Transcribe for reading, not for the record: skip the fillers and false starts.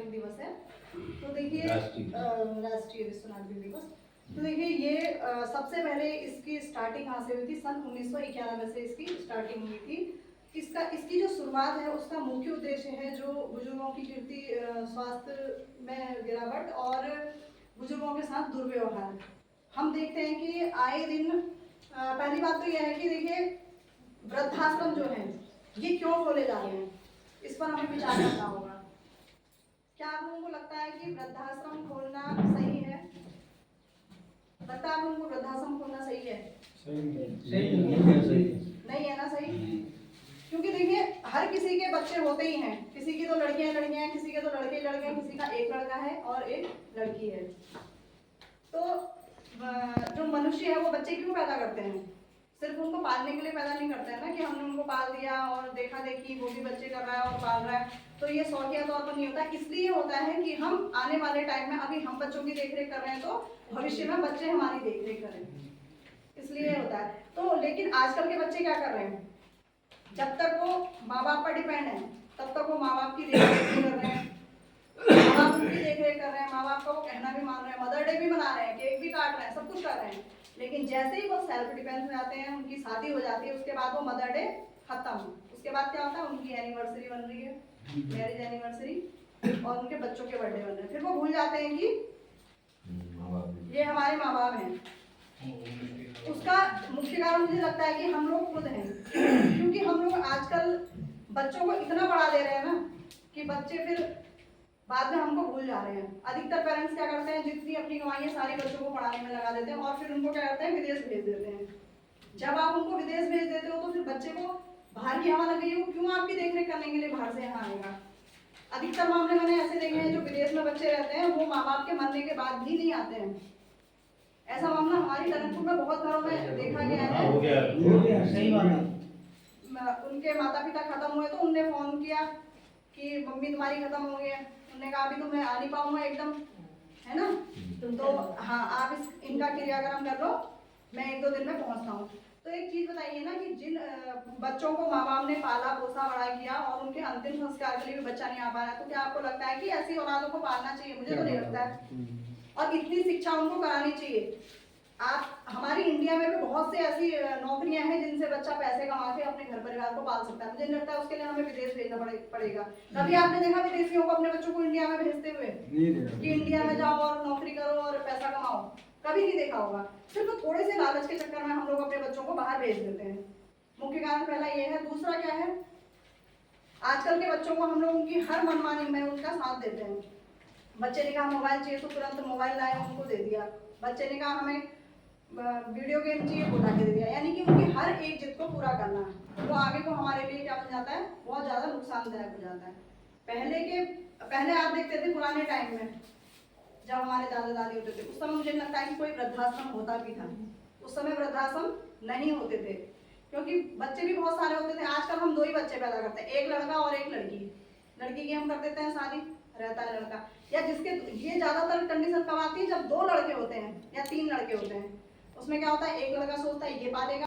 नागरिक दिवस है। तो देखिए राष्ट्रीय विश्व नागरिक दिवस। तो देखिए ये सबसे पहले इसकी स्टार्टिंग कहाँ से हुई थी? सन 1991 से इसकी स्टार्टिंग हुई थी। इसकी जो शुरुआत है उसका मुख्य उद्देश्य है जो बुजुर्गों की कीर्ति, स्वास्थ्य में गिरावट और बुजुर्गों के साथ दुर्व्यवहार। हम देखते हैं कि आए दिन पहली बात तो यह है कि देखिए वृद्धाश्रम जो है ये क्यों खोले जा रहे हैं, इस पर हमें विचार करना होगा। क्या आप लोगों को लगता है कि वृद्धाश्रम खोलना सही है? लगता है आप लोगों को वृद्धाश्रम खोलना सही है? नहीं है ना सही? क्योंकि देखिए हर किसी के बच्चे होते ही हैं, किसी की तो लड़कियां हैं, किसी के तो लड़के हैं, किसी का एक लड़का है और एक लड़की है। तो जो मनुष्य है वो बच्चे क्यों पैदा करते हैं? सिर्फ उनको पालने के लिए पैदा नहीं करते हैं ना, कि हमने उनको पाल दिया और देखा देखी वो भी बच्चे कर रहा है और पाल रहा है, तो ये शौकिया तौर पर नहीं होता। इसलिए होता है कि हम आने वाले टाइम में, अभी हम बच्चों की देखरेख कर रहे हैं तो भविष्य में बच्चे हमारी देखरेख करें, इसलिए होता है। तो लेकिन आजकल के बच्चे क्या कर रहे हैं? जब तक वो माँ बाप पर डिपेंड है तब तक वो माँ बाप की देखरेख कर रहे हैं, माँ बाप उनकी देखरेख कर रहे हैं, माँ बाप का वो कहना भी मान रहे हैं, मदर डे भी मना रहे हैं, केक भी काट रहे हैं, सब कुछ कर रहे हैं। लेकिन जैसे ही वो सेल्फ डिफेंस में आते हैं, उनकी शादी हो जाती है, उसके बाद वो मदर डे खत्म। उसके बाद क्या होता है? उनकी एनिवर्सरी बन रही है, मैरिज एनिवर्सरी, और उनके बच्चों के बर्थडे बन रहे हैं। फिर वो भूल जाते हैं कि ये हमारे माँ बाप हैं। उसका मुख्य कारण मुझे लगता है कि हम लोग खुद हैं, क्योंकि हम लोग आजकल बच्चों को इतना बढ़ा दे रहे हैं ना कि बच्चे फिर बाद में हमको भूल जा रहे हैं। अधिकतर पेरेंट्स क्या करते हैं, जितनी अपनी कमाई है सारी बच्चों को पढ़ाने में लगा देते हैं और फिर उनको क्या करते हैं, विदेश भेज देते हैं। जब आप उनको विदेश भेज देते हो तो फिर बच्चे को बाहर की हवा लग गई, वो क्यों आपकी देखरेख करने के लिए बाहर से यहाँ आएगा? अधिकतर मामले मैंने ऐसे देखे हैं जो विदेश में बच्चे रहते हैं वो माँ बाप के मरने के बाद भी नहीं आते हैं। ऐसा मामला हमारी टनकपुर में बहुत घरों में देखा गया है। सही बात है। उनके माता पिता खत्म हुए तो उनने फोन किया कि मम्मी तुम्हारी खत्म हो गई है। उन्होंने कहा अभी तो मैं आ नहीं पाऊंगा एकदम, है ना, तो हाँ आप इनका क्रियाक्रम कर लो, मैं 1-2 दिन में पहुंचता हूँ। तो एक चीज बताइए ना कि जिन बच्चों को माँ बाप ने पाला पोसा बड़ा किया और उनके अंतिम संस्कार के लिए भी बच्चा नहीं आ पा रहा, तो क्या आपको लगता है कि ऐसी औलादों को पालना चाहिए? मुझे तो नहीं लगता है। और इतनी शिक्षा उनको करानी चाहिए। आप हमारी इंडिया में भी बहुत से ऐसी नौकरियां हैं जिनसे बच्चा पैसे कमा के अपने घर परिवार को पाल सकता है। मुझे नहीं लगता है उसके लिए हमें विदेश भेजना पड़ेगा। कभी आपने देखा विदेशियों को अपने बच्चों को इंडिया में भेजते हुए कि इंडिया में जाओ और नौकरी करो और पैसा कमाओ? कभी नहीं देखा होगा। सिर्फ थोड़े से लालच के चक्कर में हम लोग अपने बच्चों को बाहर भेज देते हैं। मुख्य कारण पहला ये है। दूसरा क्या है, आजकल के बच्चों को हम लोग उनकी हर मनमानी में उनका साथ देते हैं। बच्चे ने कहा मोबाइल चाहिए तो तुरंत मोबाइल लाए उनको दे दिया। बच्चे ने कहा हमें वीडियो गेम चाहिए, बुला के दे दिया। यानी कि उनकी हर एक जिद को पूरा करना है, वो आगे को हमारे लिए क्या बन जाता है, बहुत ज्यादा नुकसानदायक हो जाता है। पहले आप देखते थे पुराने टाइम में जब हमारे दादा दादी होते थे, उस समय मुझे लगता है कि कोई वृद्धाश्रम होता भी था। उस समय वृद्धाश्रम नहीं होते थे क्योंकि बच्चे भी बहुत सारे होते थे। आजकल हम 2 ही बच्चे पैदा करते हैं, एक लड़का और एक लड़की। लड़की की हम कर देते हैं शादी, रहता है लड़का। या जिसके ये ज्यादातर कंडीशन कब आती है, जब 2 लड़के होते हैं या 3 लड़के होते हैं। उसमें क्या होता है, एक लड़का सोचता है ये पालेगा